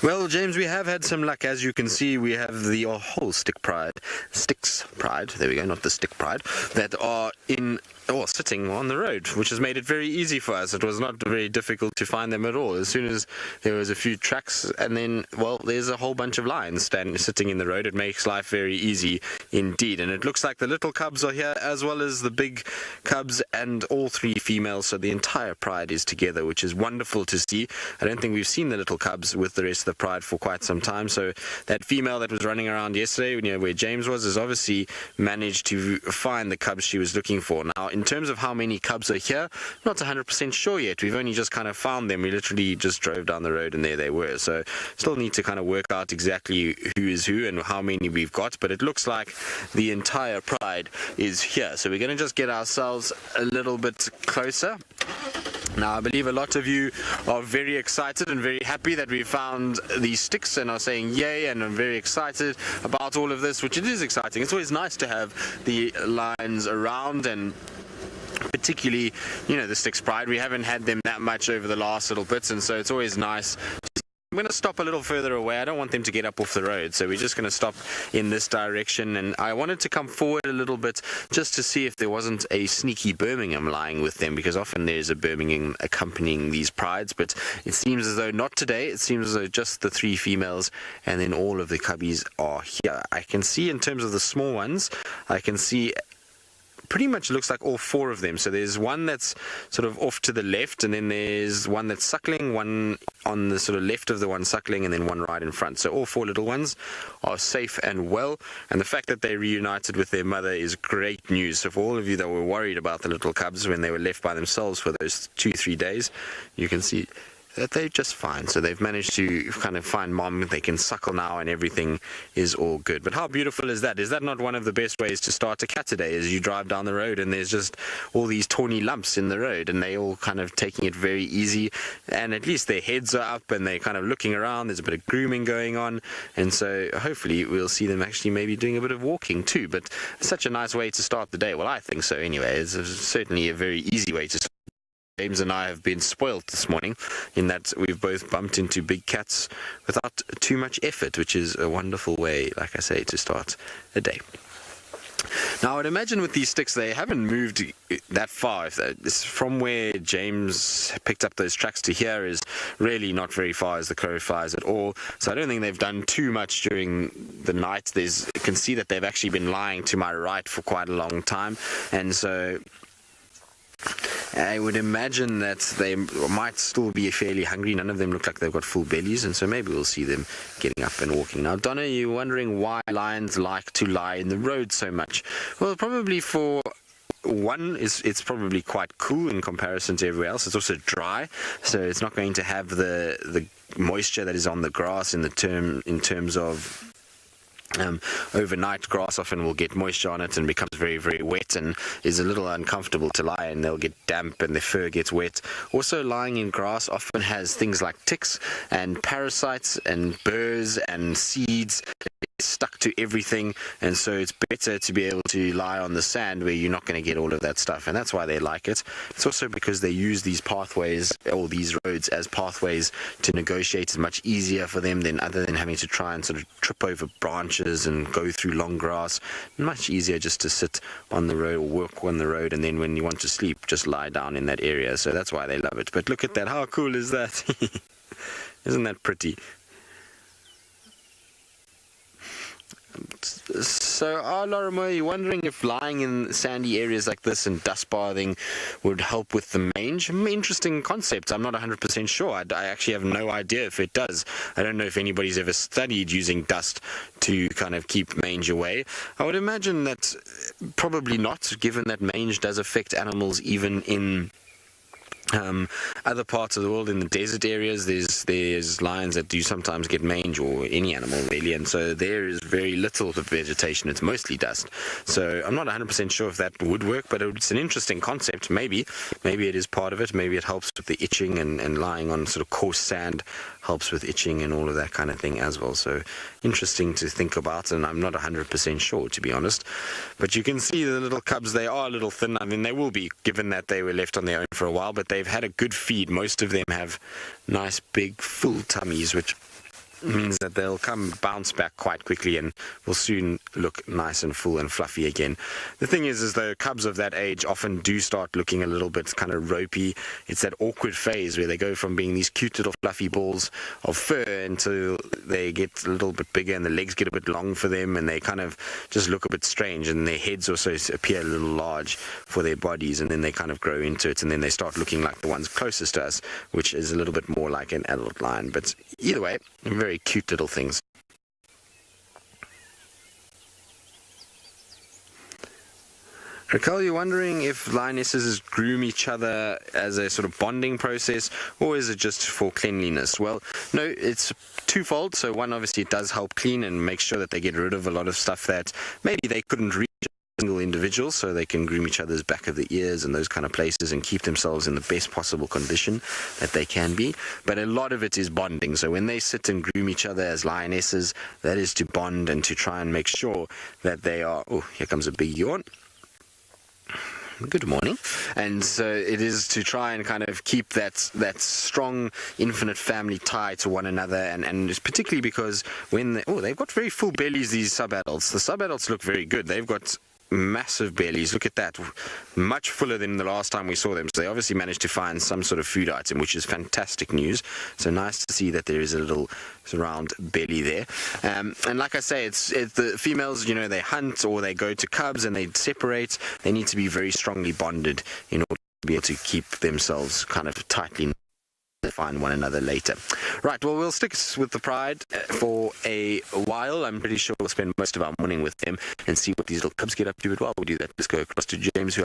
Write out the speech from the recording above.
Well, James, we have had some luck. As you can see, we have the whole Styx pride, there we go, not the stick pride, that are sitting on the road, which has made it very easy for us. It was not very difficult to find them at all. As soon as there was a few tracks, and then, well, there's a whole bunch of lions sitting in the road. It makes life very easy indeed. And it looks like the little cubs are here, as well as the big cubs and all three females. So the entire pride is together, which is wonderful to see. I don't think we've seen the little cubs with the rest of the pride for quite some time. So that female that was running around yesterday, where James was, has obviously managed to find the cubs she was looking for. Now, in terms of how many cubs are here, not 100% sure yet. We've only just kind of found them. We literally just drove down the road and there they were. So still need to kind of work out exactly who is who and how many we've got. But it looks like the entire pride is here. So we're going to just get ourselves a little bit closer. Now, I believe a lot of you are very excited and very happy that we found these Styx and are saying yay, and I'm very excited about all of this, which it is exciting. It's always nice to have the lions around, and particularly, the Styx pride. We haven't had them that much over the last little bits, and so it's always nice. I'm going to stop a little further away. I don't want them to get up off the road, so we're just going to stop in this direction. And I wanted to come forward a little bit just to see if there wasn't a sneaky Birmingham lying with them, because often there's a Birmingham accompanying these prides, but it seems as though not today. It seems as though just the three females and then all of the cubbies are here. I can see in terms of the small ones, I can see pretty much looks like all four of them. So there's one that's sort of off to the left, and then there's one that's suckling, one on the sort of left of the one suckling, and then one right in front. So all four little ones are safe and well, and the fact that they reunited with their mother is great news. So for all of you that were worried about the little cubs when they were left by themselves for those 2-3 days, you can see that they're just fine. So they've managed to kind of find mom. They can suckle now and everything is all good. But how beautiful is that? Is that not one of the best ways to start a cat day, as you drive down the road and there's just all these tawny lumps in the road and they all kind of taking it very easy, and at least their heads are up and they're kind of looking around. There's a bit of grooming going on, and so hopefully we'll see them actually maybe doing a bit of walking too. But such a nice way to start the day. Well, I think so anyway. It's certainly a very easy way to start. James and I have been spoilt this morning in that we've both bumped into big cats without too much effort, which is a wonderful way, like I say, to start a day. Now, I would imagine with these Styx, they haven't moved that far. From where James picked up those tracks to here is really not very far as the crow flies at all. So I don't think they've done too much during the night. You can see that they've actually been lying to my right for quite a long time, and so I would imagine that they might still be fairly hungry. None of them look like they've got full bellies, and so maybe we'll see them getting up and walking. Now, Donna, you're wondering why lions like to lie in the road so much. Well, probably for one, it's probably quite cool in comparison to everywhere else. It's also dry, so it's not going to have the moisture that is on the grass in terms of overnight. Grass often will get moisture on it and becomes very, very wet and is a little uncomfortable to lie in. They'll get damp and their fur gets wet. Also, lying in grass often has things like ticks and parasites and burrs and seeds stuck to everything, and so it's better to be able to lie on the sand where you're not going to get all of that stuff, and that's why they like it. It's also because they use these pathways or these roads as pathways to negotiate. It's much easier for them other than having to try and sort of trip over branches and go through long grass. Much easier just to sit on the road or walk on the road, and then when you want to sleep, just lie down in that area. So that's why they love it. But look at that, how cool is that? Isn't that pretty? So, Lorimer, you're wondering if lying in sandy areas like this and dust bathing would help with the mange? Interesting concept. I'm not 100% sure. I actually have no idea if it does. I don't know if anybody's ever studied using dust to kind of keep mange away. I would imagine that probably not, given that mange does affect animals even in other parts of the world. In the desert areas, there's lions that do sometimes get mange, or any animal really, and so there is very little of vegetation. It's mostly dust. So I'm not 100% sure if that would work, but it's an interesting concept. Maybe it is part of it. Maybe it helps with the itching, and lying on sort of coarse sand helps with itching and all of that kind of thing as well. So interesting to think about, and I'm not 100% sure, to be honest. But you can see the little cubs, they are a little thin. I mean, they will be, given that they were left on their own for a while, but they've had a good feed. Most of them have nice big full tummies, which means that they'll bounce back quite quickly and will soon look nice and full and fluffy again. The thing is though, cubs of that age often do start looking a little bit kind of ropey. It's that awkward phase where they go from being these cute little fluffy balls of fur until they get a little bit bigger and the legs get a bit long for them, and they kind of just look a bit strange, and their heads also appear a little large for their bodies, and then they kind of grow into it, and then they start looking like the ones closest to us, which is a little bit more like an adult lion. But either way, very cute little things. Raquel, you're wondering if lionesses groom each other as a sort of bonding process, or is it just for cleanliness? Well, no, it's twofold. So one, obviously, it does help clean and make sure that they get rid of a lot of stuff that maybe they couldn't reach single individuals, so they can groom each other's back of the ears and those kind of places and keep themselves in the best possible condition that they can be. But a lot of it is bonding. So when they sit and groom each other as lionesses, that is to bond and to try and make sure that they are... Oh, here comes a big yawn. Good morning. And so it is to try and kind of keep that strong, infinite family tie to one another, and it's particularly because when they've got very full bellies, these sub-adults. The sub-adults look very good. They've got massive bellies. Look at that, much fuller than the last time we saw them. So they obviously managed to find some sort of food item, which is fantastic news. So nice to see that there is a little round belly there. And like I say, it's the females, you know, they hunt or they go to cubs and they separate. They need to be very strongly bonded in order to be able to keep themselves kind of tightly find one another later. Right, well, we'll stick with the pride for a while. I'm pretty sure we'll spend most of our morning with them and see what these little cubs get up to. But while we do that, let's go across to James, who